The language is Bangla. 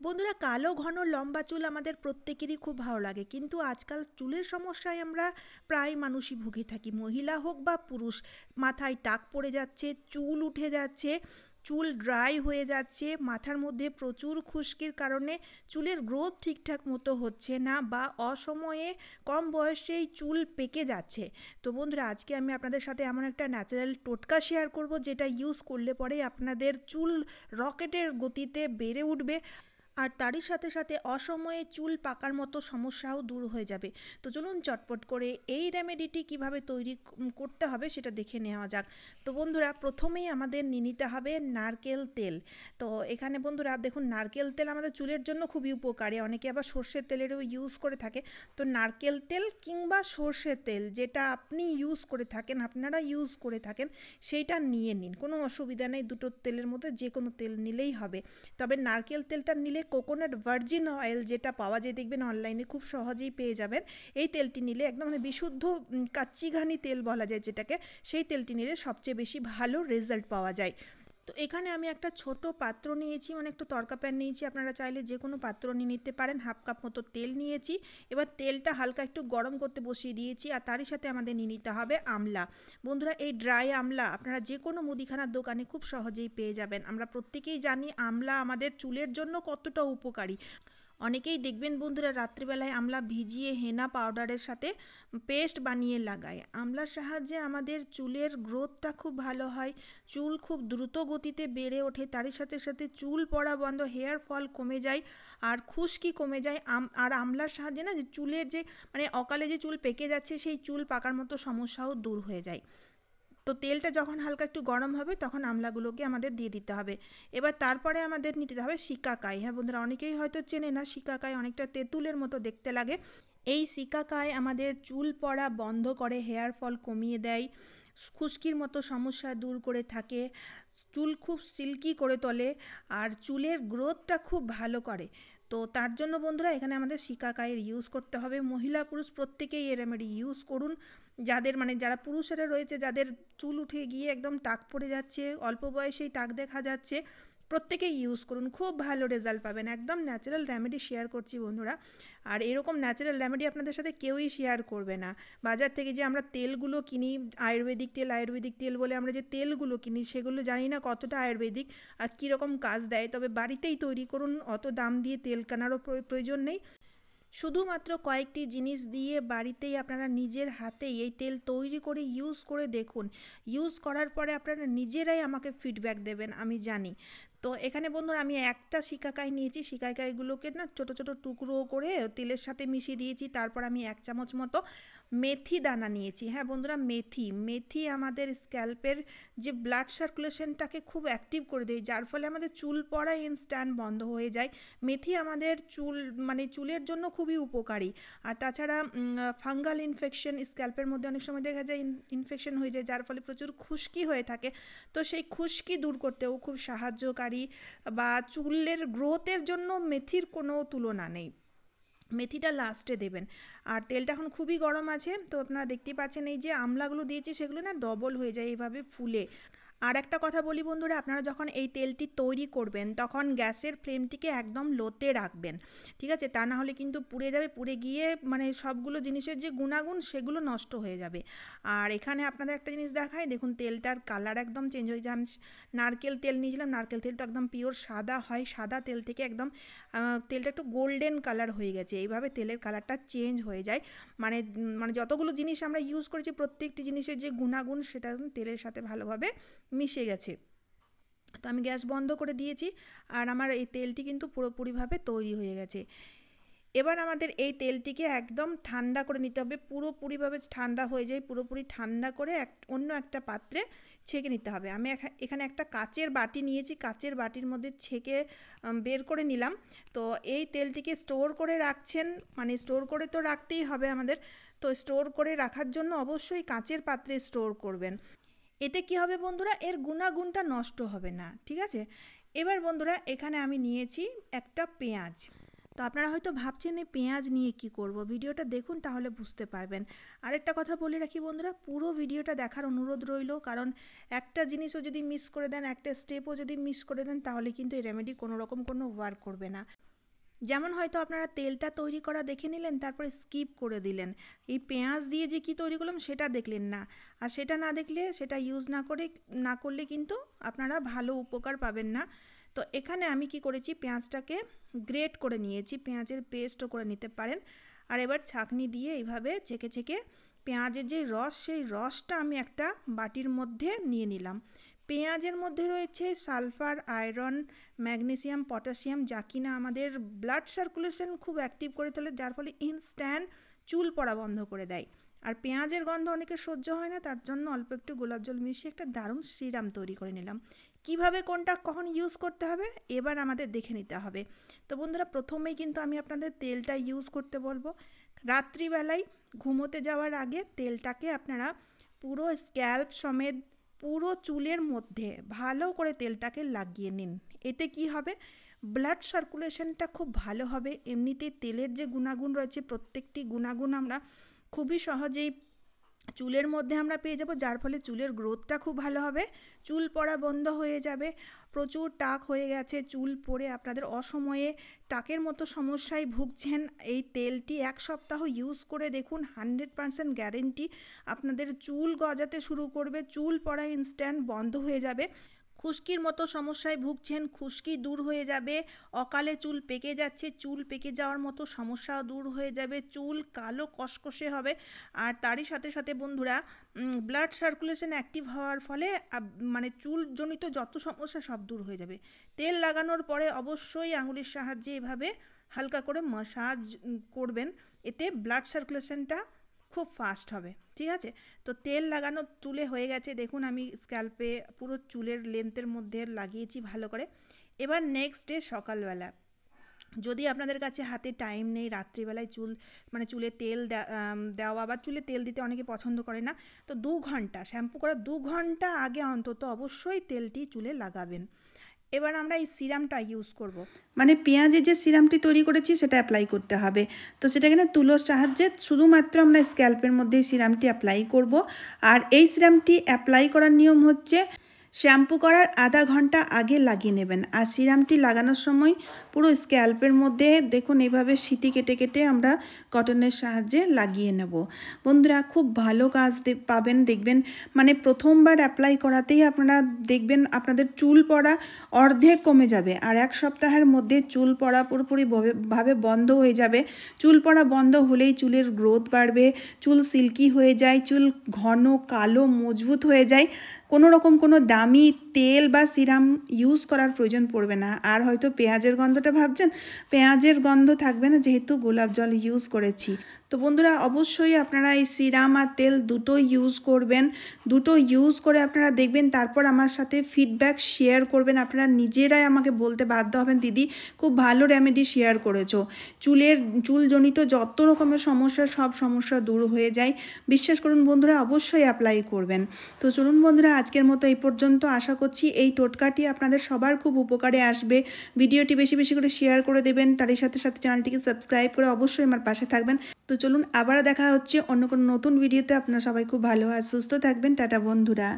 বন্ধুরা, কালো ঘন লম্বা চুল আমাদের প্রত্যেকেরই খুব ভালো লাগে, কিন্তু আজকাল চুলের সমস্যায় আমরা প্রায় মানুষই ভুগে থাকি। মহিলা হোক বা পুরুষ, মাথায় টাক পড়ে যাচ্ছে, চুল উঠে যাচ্ছে, চুল ড্রাই হয়ে যাচ্ছে, মাথার মধ্যে প্রচুর খুশকির কারণে চুলের গ্রোথ ঠিকঠাক মতো হচ্ছে না, বা অসময়ে কম বয়সেই চুল পেকে যাচ্ছে। তো বন্ধুরা, আজকে আমি আপনাদের সাথে এমন একটা ন্যাচারাল টোটকা শেয়ার করব, যেটা ইউজ করলে পরে আপনাদের চুল রকেটের গতিতে বেড়ে উঠবে, আর তারই সাথে সাথে অসময়ে চুল পাকার মতো সমস্যাও দূর হয়ে যাবে। তো চলুন চটপট করে এই রেমেডিটি কিভাবে তৈরি করতে হবে সেটা দেখে নেওয়া যাক। তো বন্ধুরা, প্রথমেই আমাদের নিয়ে নিতে হবে নারকেল তেল। তো এখানে বন্ধুরা দেখুন, নারকেল তেল আমাদের চুলের জন্য খুবই উপকারী, অনেকে আবার সর্ষের তেলেরও ইউজ করে থাকে। তো নারকেল তেল কিংবা সর্ষের তেল, যেটা আপনি ইউজ করে থাকেন, আপনারা ইউজ করে থাকেন, সেইটা নিয়ে নিন, কোনো অসুবিধা নেই। দুটো তেলের মধ্যে যে কোনো তেল নিলেই হবে। তবে নারকেল তেলটা নিলে কোকোনাট ভার্জিন অয়েল, যেটা পাওয়া যায় দেখবেন অনলাইনে খুব সহজেই পেয়ে যাবেন, এই তেলটি নিলে একদম বিশুদ্ধ কাচ্চিঘানি তেল বলা যায় যেটাকে, সেই তেলটি নিলে সবচেয়ে বেশি ভালো রেজাল্ট পাওয়া যায়। তো এখানে আমি একটা ছোট পাত্র নিয়েছি, মানে একটু তরকা প্যান নিয়েছি, আপনারা চাইলে যে কোনো পাত্র নিয়ে নিতে পারেন। হাফ কাপ মতো তেল নিয়েছি। এবার তেলটা হালকা একটু গরম করতে বসিয়ে দিয়েছি, আর তারই সাথে আমাদের নিয়ে নিতে হবে আমলা। বন্ধুরা, এই ড্রাই আমলা আপনারা যে কোনো মুদিখানার দোকানে খুব সহজেই পেয়ে যাবেন। আমরা প্রত্যেকেই জানি আমলা আমাদের চুলের জন্য কতটা উপকারী। অনেকেই দেখবেন বন্ধুরা, রাত্রিবেলায় আমলা ভিজিয়ে হেনা পাউডারের সাথে পেস্ট বানিয়ে লাগায়। আমলার সাহায্যে আমাদের চুলের গ্রোথটা খুব ভালো হয়, চুল খুব দ্রুত গতিতে বেড়ে ওঠে, তারই সাথে সাথে চুল পড়া বন্ধ, হেয়ার ফল কমে যায়, আর খুশকি কমে যায়। আর আমলার সাহায্যে না, যে চুলের যে অকালে যে চুল পেকে যাচ্ছে, সেই চুল পাকার মতো সমস্যাও দূর হয়ে যায়। তো তেলটা যখন হালকা একটু গরম হবে, তখন আমলাগুলোকে আমাদের দিয়ে দিতে হবে। এবার তারপরে আমাদের নিতে হবে শিকাকাই। হ্যাঁ বন্ধুরা, অনেকেই হয়তো চেনে না, শিকাকাই অনেকটা তেঁতুলের মতো দেখতে লাগে। এই শিকাকাই আমাদের চুল পড়া বন্ধ করে, হেয়ার ফল কমিয়ে দেয়, খুশকির মতো সমস্যা দূর করে থাকে, চুল খুব সিল্কি করে তোলে, আর চুলের গ্রোথটা খুব ভালো করে। তো তার জন্য বন্ধুরা, এখানে আমাদের শিকাকাইয়ের ইউজ করতে হবে। মহিলা পুরুষ প্রত্যেকেই এই রেমেডি ইউজ করুন। যাদের যারা পুরুষেরা রয়েছে, যাদের চুল উঠে গিয়ে একদম টাক পড়ে যাচ্ছে, অল্প বয়সেই টাক দেখা যাচ্ছে, প্রত্যেকেই ইউজ করুন, খুব ভালো রেজাল্ট পাবেন। একদম ন্যাচারাল রেমেডি শেয়ার করছি বন্ধুরা। আর এরকম ন্যাচারাল রেমেডি আপনাদের সাথে কেউই শেয়ার করবে না। বাজার থেকে যে আমরা তেলগুলো কিনি, আয়ুর্বেদিক তেল বলে আমরা যে তেলগুলো কিনি, সেগুলো জানি না কতটা আয়ুর্বেদিক আর কীরকম কাজ দেয়। তবে বাড়িতেই তৈরি করুন, অত দাম দিয়ে তেল কেনারও প্রয়োজন নেই। শুধুমাত্র কয়েকটি জিনিস দিয়ে বাড়িতেই আপনারা নিজের হাতেই এই তেল তৈরি করে ইউজ করে দেখুন। ইউজ করার পরে আপনারা নিজেরাই আমাকে ফিডব্যাক দেবেন, আমি জানি। তো এখানে বন্ধুরা, আমি একটা শিকাকাই নিয়েছি, শিকাকাইগুলোকে না ছোট ছোট টুকরো করে তেলের সাথে মিশিয়ে দিয়েছি। তারপর আমি 1 চামচ মতো মেথি দানা নিয়েছি। হ্যাঁ বন্ধুরা, মেথি মেথি আমাদের স্ক্যাল্পের যে ব্লাড সার্কুলেশনটাকে খুব অ্যাক্টিভ করে দেয়, যার ফলে আমাদের চুল পড়া ইনস্ট্যান্ট বন্ধ হয়ে যায়। মেথি আমাদের চুলের জন্য খুবই উপকারী। আর তাছাড়া ফাঙ্গাল ইনফেকশন, স্ক্যাল্পের মধ্যে অনেক সময় দেখা যায় ইনফেকশন হয়ে যায়, যার ফলে প্রচুর খুশকি হয়ে থাকে। তো সেই খুশকি দূর করতেও খুব সাহায্যকারী, বা চুলের গ্রোথের জন্য মেথির কোনো তুলনা নেই। মেথিটা লাস্টে দেবেন। আর তেলটা এখন খুবই গরম আছে, তো আপনারা দেখতেই পাচ্ছেন এই যে আমলাগুলো দিয়েছি, সেগুলো না ডবল হয়ে যায় এইভাবে ফুলে। আর একটা কথা বলি বন্ধুরা, আপনারা যখন এই তেলটি তৈরি করবেন, তখন গ্যাসের ফ্লেমটিকে একদম লোতে রাখবেন, ঠিক আছে? তা না হলে কিন্তু পুড়ে যাবে, পুড়ে গিয়ে সবগুলো জিনিসের যে গুণাগুণ, সেগুলো নষ্ট হয়ে যাবে। আর এখানে আপনাদের একটা জিনিস দেখায়, দেখুন তেলটার কালার একদম চেঞ্জ হয়ে যায়। আমি নারকেল তেল নিয়েছিলাম, নারকেল তেল তো একদম পিওর সাদা হয়, সাদা তেল থেকে একদম তেলটা একটু গোল্ডেন কালার হয়ে গেছে। এইভাবে তেলের কালারটা চেঞ্জ হয়ে যায়। মানে মানে যতগুলো জিনিস আমরা ইউজ করেছি, প্রত্যেকটি জিনিসের যে গুণাগুণ, সেটা তেলের সাথে ভালোভাবে মিশে গেছে। তো আমি গ্যাস বন্ধ করে দিয়েছি, আর আমার এই তেলটি কিন্তু পুরোপুরিভাবে তৈরি হয়ে গেছে। এবার আমাদের এই তেলটিকে একদম ঠান্ডা করে নিতে হবে, পুরোপুরিভাবে ঠান্ডা হয়ে যায়, পুরোপুরি ঠান্ডা করে অন্য একটা পাত্রে ছেঁকে নিতে হবে। আমি এখানে একটা কাচের বাটি নিয়েছি, কাচের বাটির মধ্যে ছেঁকে বের করে নিলাম। তো এই তেলটিকে স্টোর করে রাখছেন, স্টোর করে তো রাখতেই হবে আমাদের। তো স্টোর করে রাখার জন্য অবশ্যই কাচের পাত্রে স্টোর করবেন। এতে কি হবে বন্ধুরা, এর গুণাগুণটা নষ্ট হবে না, ঠিক আছে? এবার বন্ধুরা, এখানে আমি নিয়েছি একটা পেঁয়াজ। তো আপনারা হয়তো ভাবছেন এই পেঁয়াজ নিয়ে কি করব, ভিডিওটা দেখুন তাহলে বুঝতে পারবেন। আরেকটা কথা বলে রাখি বন্ধুরা, পুরো ভিডিওটা দেখার অনুরোধ রইল, কারণ একটা জিনিসও যদি মিস করে দেন, একটা স্টেপও যদি মিস করে দেন, তাহলে কিন্তু এই রেমেডি কোনো রকম কোনো ওয়ার্ক করবে না। যেমন হয়তো আপনারা তেলটা তৈরি করা দেখে নিলেন, তারপরে স্কিপ করে দিলেন, এই পেঁয়াজ দিয়ে যে কি তৈরি করলাম সেটা দেখলেন না। আর সেটা না দেখলে, সেটা ইউজ না করলে কিন্তু আপনারা ভালো উপকার পাবেন না। তো এখানে আমি কি করেছি, পেঁয়াজটাকে গ্রেট করে নিয়েছি, পেঁয়াজের পেস্টও করে নিতে পারেন। আর এবার ছাঁকনি দিয়ে এইভাবে ছেঁকে ছেঁকে পেঁয়াজের যে রস, সেই রসটা আমি একটা বাটির মধ্যে নিয়ে নিলাম। পেঁয়াজের মধ্যে রয়েছে সালফার, আয়রন, ম্যাগনেসিয়াম, পটাশিয়াম, যা কিনা আমাদের ব্লাড সার্কুলেশন খুব অ্যাক্টিভ করে তোলে, যার ফলে ইনস্ট্যান্ট চুল পড়া বন্ধ করে দেয়। আর পেঁয়াজের গন্ধ অনেকের সহ্য হয় না, তার জন্য অল্প একটু গোলাপ জল মিশিয়ে একটা দারুণ সিরাম তৈরি করে নিলাম। কিভাবে কোনটা কখন ইউজ করতে হবে এবার আমাদের দেখে নিতে হবে। তো বন্ধুরা, প্রথমেই কিন্তু আমি আপনাদের তেলটা ইউজ করতে বলবো। রাত্রিবেলায় ঘুমোতে যাওয়ার আগে তেলটাকে আপনারা পুরো স্ক্যাল্প সমেত পুরো চুলের মধ্যে ভালো করে তেলটাকে লাগিয়ে নিন। এতে কি হবে, ব্লাড সার্কুলেশনটা খুব ভালো হবে। এমনিতেই তেলের যে গুণাগুণ রয়েছে, প্রত্যেকটি গুণাগুণ আমরা খুবই সহজেই চুলের মধ্যে আমরা পেয়ে যাব, যার ফলে চুলের গ্রোথটা খুব ভালো হবে, চুল পড়া বন্ধ হয়ে যাবে। প্রচুর টাক হয়ে গেছে, চুল পড়ে আপনাদের অসময়ে টাকের মতো সমস্যায় ভুগছেন, এই তেলটি 1 সপ্তাহ ইউজ করে দেখুন, 100% গ্যারেন্টি আপনাদের চুল গজাতে শুরু করবে, চুল পড়া ইনস্ট্যান্ট বন্ধ হয়ে যাবে। খুশকির মতো সমস্যায় ভুগছেন, খুশকি দূর হয়ে যাবে। অকালে চুল পেকে যাচ্ছে, চুল পেকে যাওয়ার মতো সমস্যাও দূর হয়ে যাবে, চুল কালো কষকষে হবে। আর তারই সাথে সাথে বন্ধুরা, ব্লাড সার্কুলেশন অ্যাক্টিভ হওয়ার ফলে মানে চুলজনিত যত সমস্যা সব দূর হয়ে যাবে। তেল লাগানোর পরে অবশ্যই আঙুলের সাহায্যে এভাবে হালকা করে মাসাজ করবেন, এতে ব্লাড সার্কুলেশনটা খুব ফাস্ট হবে। ঠিক আছে, তো তেল লাগানো চুলে হয়ে গেছে, দেখুন আমি স্ক্যাল্পে পুরো চুলের লেন্থের মধ্যে লাগিয়েছি ভালো করে। এবার নেক্সট ডে সকালবেলা, যদি আপনাদের কাছে হাতে টাইম নেই, রাত্রিবেলায় চুলে তেল দেওয়া বা চুলে তেল দিতে অনেকে পছন্দ করে না, তো 2 ঘন্টা শ্যাম্পু করার 2 ঘন্টা আগে অন্তত অবশ্যই তেলটি চুলে লাগাবেন। এবার আমরা এই সিরামটা ইউজ করব, মানে পেঁয়াজের যে সিরামটি তৈরি করেছি সেটা অ্যাপ্লাই করতে হবে। তো সেটা কিনা তুলোর সাহায্যে শুধুমাত্র আমরা স্ক্যাল্পের মধ্যে সিরামটি অ্যাপ্লাই করব। আর এই সিরামটি অ্যাপ্লাই করার নিয়ম হচ্ছে, শ্যাম্পু করার আধা ঘন্টা আগে লাগিয়ে নেবেন। আর সিরামটি লাগানোর সময় পুরো স্ক্যাল্পের মধ্যে দেখুন এইভাবে সিটি কেটে কেটে আমরা কটনের সাহায্যে লাগিয়ে নেব। বন্ধুরা, খুব ভালো কাজ পাবেন, দেখবেন মানে প্রথমবার অ্যাপ্লাই করাতেই আপনারা দেখবেন আপনাদের চুল পড়া অর্ধেক কমে যাবে। আর 1 সপ্তাহের মধ্যে চুল পড়া পুরোপুরিভাবে বন্ধ হয়ে যাবে। চুল পড়া বন্ধ হলেই চুলের গ্রোথ বাড়বে, চুল সিল্কি হয়ে যায়, চুল ঘন কালো মজবুত হয়ে যায়। কোনো রকম কোনো দামি তেল বা সিরাম ইউজ করার প্রয়োজন পড়বে না। আর হয়তো পেঁয়াজের গন্ধটা ভাবছেন, পেঁয়াজের গন্ধ থাকবে না যেহেতু গোলাপ জল ইউজ করেছি। তো বন্ধুরা, অবশ্যই আপনারা এই সিরাম আর তেল দুটোই ইউজ করবেন, দুটো ইউজ করে আপনারা দেখবেন, তারপর আমার সাথে ফিডব্যাক শেয়ার করবেন। আপনারা নিজেরাই আমাকে বলতে বাধ্য হবেন, দিদি খুব ভালো রেমেডি শেয়ার করেছো, চুলজনিত যত রকমের সমস্যা সব সমস্যা দূর হয়ে যায়। বিশ্বাস করুন বন্ধুরা, অবশ্যই অ্যাপ্লাই করবেন। তো চলুন বন্ধুরা, আজকের মতো এই পর্যন্ত। আশা করছি এই টোটকাটি আপনাদের সবার খুব উপকারে আসবে। ভিডিওটি বেশি বেশি করে শেয়ার করে দেবেন, তারই সাথে সাথে চ্যানেলটিকে সাবস্ক্রাইব করে অবশ্যই আমার পাশে থাকবেন। তো চলুন আবার দেখা হচ্ছে অন্য কোনো নতুন ভিডিওতে। আপনারা সবাই খুব ভালো আর সুস্থ থাকবেন। টাটা বন্ধুরা।